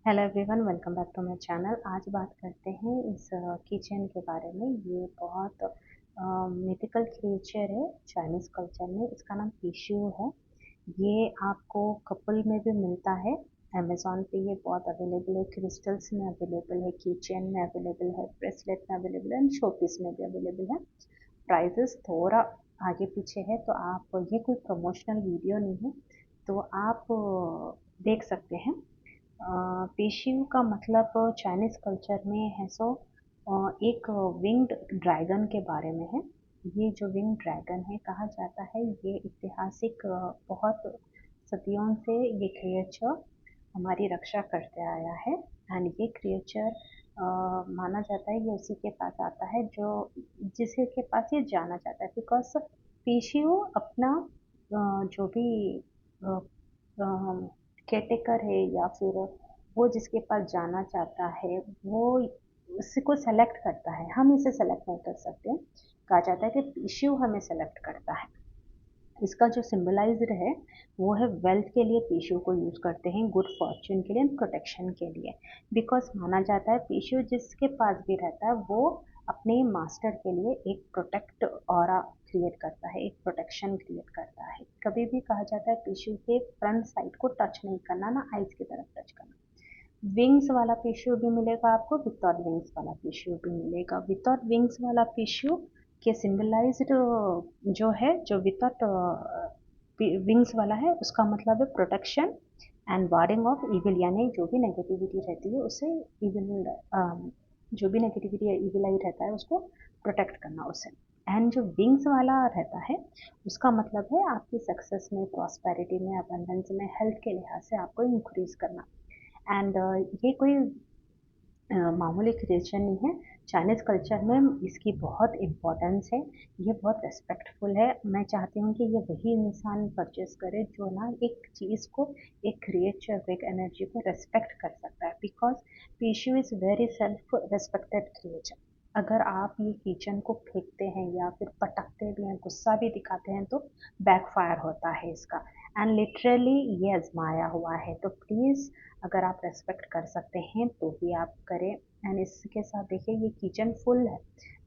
Hello everyone, welcome back to my channel. आज बात करते हैं इस किचन के बारे में। ये बहुत मिथिकल क्रिएचर है चाइनीज़ कल्चर में। इसका नाम पीशू है। ये आपको कपल में भी मिलता है। अमेज़न पे ये बहुत अवेलेबल है, क्रिस्टल्स में अवेलेबल है, कीचेन में अवेलेबल है, ब्रेसलेट में अवेलेबल है एंड शोपीस में भी अवेलेबल है। प्राइजेस थोड़ा आगे पीछे है, तो आप ये कोई प्रमोशनल वीडियो नहीं है, तो आप देख सकते हैं। पेशियू का मतलब चाइनीज़ कल्चर में है सो एक विंग्ड ड्रैगन के बारे में है। ये जो विंग ड्रैगन है कहा जाता है, ये ऐतिहासिक बहुत सदियों से ये क्रिएचर हमारी रक्षा करते आया है। एंड ये क्रिएचर माना जाता है ये उसी के पास आता है जो जिसके के पास ये जाना चाहता है, बिकॉज पेशियू अपना जो भी केयरटेकर है या फिर वो जिसके पास जाना चाहता है वो उसी को सेलेक्ट करता है। हम इसे सेलेक्ट नहीं कर सकते। कहा जाता है कि इश्यू हमें सेलेक्ट करता है। इसका जो सिंबलाइज्ड है वो है वेल्थ के लिए पीशू को यूज करते हैं, गुड फॉर्च्यून के लिए, प्रोटेक्शन के लिए। बिकॉज माना जाता है पीशू जिसके पास भी रहता है वो अपने मास्टर के लिए एक प्रोटेक्ट ऑरा क्रिएट करता है, एक प्रोटेक्शन क्रिएट करता है। कभी भी कहा जाता है पीशू के फ्रंट साइड को टच नहीं करना, ना आइज की तरफ टच करना। विंग्स वाला टिश्यू भी मिलेगा आपको, विदाउट विंग्स वाला टिश्यू भी मिलेगा। विदाउट विंग्स वाला टिश्यू के सिंबलाइज्ड जो है, जो विदाउट विंग्स वाला है, उसका मतलब है protection and wording of evil, यानी जो भी नेगेटिविटी रहती है उसे इविल, जो भी नेगेटिविटी या इविल आई रहता है उसको प्रोटेक्ट करना उसे। एंड जो विंग्स वाला रहता है उसका मतलब है आपकी सक्सेस में, प्रॉस्पेरिटी में, अबंडेंस में, हेल्थ के लिहाज से आपको इंक्रीज करना। एंड ये कोई मामूली क्रिएशन नहीं है। चाइनीज़ कल्चर में इसकी बहुत इम्पोर्टेंस है। ये बहुत रिस्पेक्टफुल है। मैं चाहती हूँ कि ये वही इंसान परचेज करे जो ना एक चीज़ को, एक क्रिएचर को, एक एनर्जी को रिस्पेक्ट कर सकता है। Because Pishu is very self respected creature. अगर आप ये किचन को फेंकते हैं या फिर पटकते भी हैं, गुस्सा भी दिखाते हैं, तो बैकफायर होता है इसका। एंड लिटरली ये आजमाया हुआ है। तो प्लीज़, अगर आप रेस्पेक्ट कर सकते हैं तो भी आप करें। एंड इसके साथ देखिए ये किचन फुल है।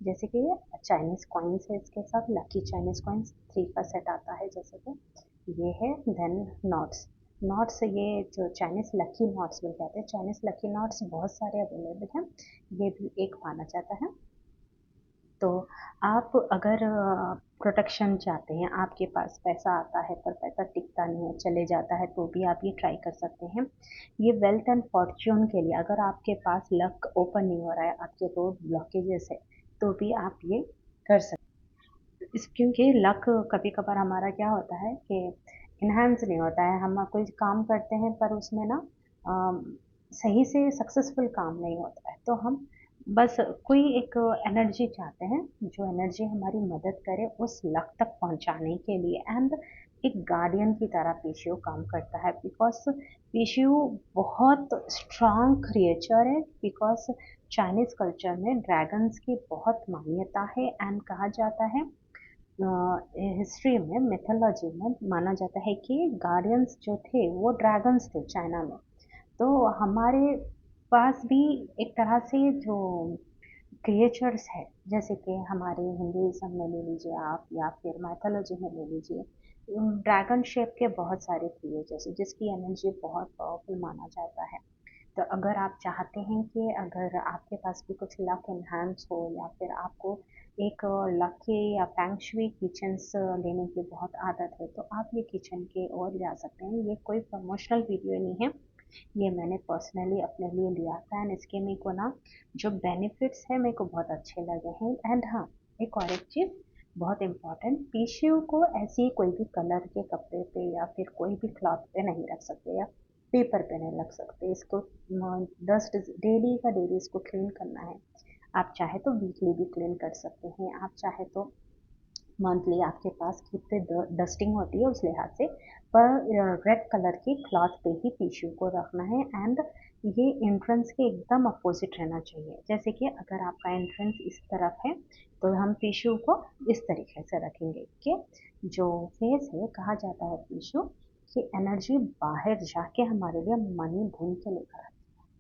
जैसे कि ये चाइनीज़ कॉइन्स है, इसके साथ लकी चाइनीज़ कॉइन्स 3 का सेट आता है, जैसे कि ये है। देन नॉट्स, नॉट्स ये जो चाइनीज़ लकी नॉट्स भी कहते हैं, चाइनीज़ लकी नॉट्स बहुत सारे अवेलेबल हैं, ये भी एक माना जाता है। तो आप अगर प्रोटेक्शन चाहते हैं, आपके पास पैसा आता है पर पैसा टिकता नहीं है, चले जाता है, तो भी आप ये ट्राई कर सकते हैं। ये वेल्थ एंड फॉर्च्यून के लिए, अगर आपके पास लक ओपन नहीं हो रहा है, आपके रोड ब्लॉकेजेस है, तो भी आप ये कर सकते हैं। इस क्योंकि लक कभी कभार हमारा क्या होता है कि इन्हांस नहीं होता है। हम कोई काम करते हैं पर उसमें ना अम, सही से सक्सेसफुल काम नहीं होता है, तो हम बस कोई एक एनर्जी चाहते हैं जो एनर्जी हमारी मदद करे उस लक तक पहुंचाने के लिए। एंड एक गार्डियन की तरह पीशियो काम करता है। बिकॉज पीशियो बहुत स्ट्रांग क्रिएचर है। बिकॉज चाइनीज कल्चर में ड्रैगन्स की बहुत मान्यता है। एंड कहा जाता है, हिस्ट्री में, मिथोलॉजी में माना जाता है कि गार्डियंस जो थे वो ड्रैगन्स थे चाइना में। तो हमारे पास भी एक तरह से जो क्रिएचर्स है, जैसे कि हमारे हिंदुइज्म में ले लीजिए आप, या फिर मैथोलॉजी में ले लीजिए, ड्रैगन शेप के बहुत सारे क्रिएचर्स जिसकी एनर्जी बहुत पावरफुल माना जाता है। तो अगर आप चाहते हैं कि अगर आपके पास भी कुछ लक एनहांस हो, या फिर आपको एक लकी या फेंग शुई किचन्स लेने की बहुत आदत है, तो आप ये किचन के ओर जा सकते हैं। ये कोई प्रमोशनल वीडियो नहीं है, ये मैंने पर्सनली अपने लिए लिया था। एंड इसके मेरे को ना जो बेनिफिट्स है मेरे को बहुत अच्छे लगे हैं। एंड हाँ, एक और एक चीज़ बहुत इम्पॉर्टेंट, टिश्यू को ऐसे ही कोई भी कलर के कपड़े पे या फिर कोई भी क्लॉथ पे नहीं रख सकते, या पेपर पे नहीं रख सकते। इसको डस्ट डेली का डेली इसको क्लीन करना है। आप चाहे तो वीकली भी क्लीन कर सकते हैं, आप चाहे तो मंथली, आपके पास कितने डस्टिंग होती है उस लिहाज से। पर रेड कलर की क्लॉथ पे ही टिश्यू को रखना है। एंड ये एंट्रेंस के एकदम अपोजिट रहना चाहिए। जैसे कि अगर आपका एंट्रेंस इस तरफ है तो हम टिश्यू को इस तरीके से रखेंगे कि जो फेस है, कहा जाता है टिश्यू की एनर्जी बाहर जाके हमारे लिए मनी ढूंढ के लेकर आती है।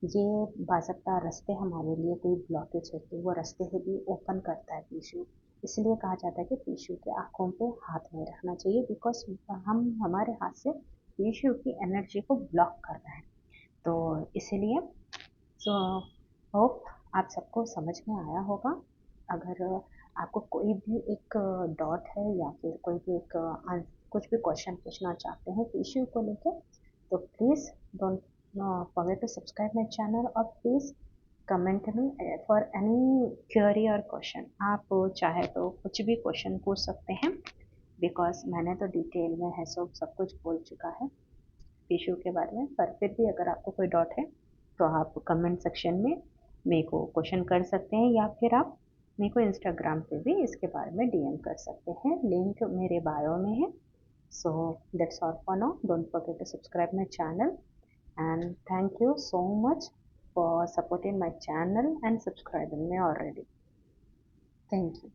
ये बाज़ाब्ता रास्ते हमारे लिए कोई ब्लॉकेज है तो वो रास्ते है भी ओपन करता है टिश्यू। इसलिए कहा जाता है कि टिश्यू के आँखों पे हाथ नहीं रखना चाहिए, बिकॉज़ हम हमारे हाथ से टिश्यू की एनर्जी को ब्लॉक कर रहे हैं। तो इसीलिए सो होप आप सबको समझ में आया होगा। अगर आपको कोई भी एक डॉट है या फिर कोई भी एक कुछ भी क्वेश्चन पूछना चाहते हैं टिश्यू को लेके, तो please don't forget to subscribe my channel और प्लीज़ कमेंट में फॉर एनी क्वेरी और क्वेश्चन आप चाहे तो कुछ भी क्वेश्चन पूछ सकते हैं, बिकॉज मैंने तो डिटेल में है सब कुछ बोल चुका है टिश्यू के बारे में। पर फिर भी अगर आपको कोई डाउट है तो आप कमेंट सेक्शन में मेरे को क्वेश्चन कर सकते हैं, या फिर आप मेरे को इंस्टाग्राम पे भी इसके बारे में डीएम कर सकते हैं, लिंक मेरे बायो में है। So that's all for now, don't forget to subscribe my channel and thank you so much for supporting my channel and subscribing me already. Thank you.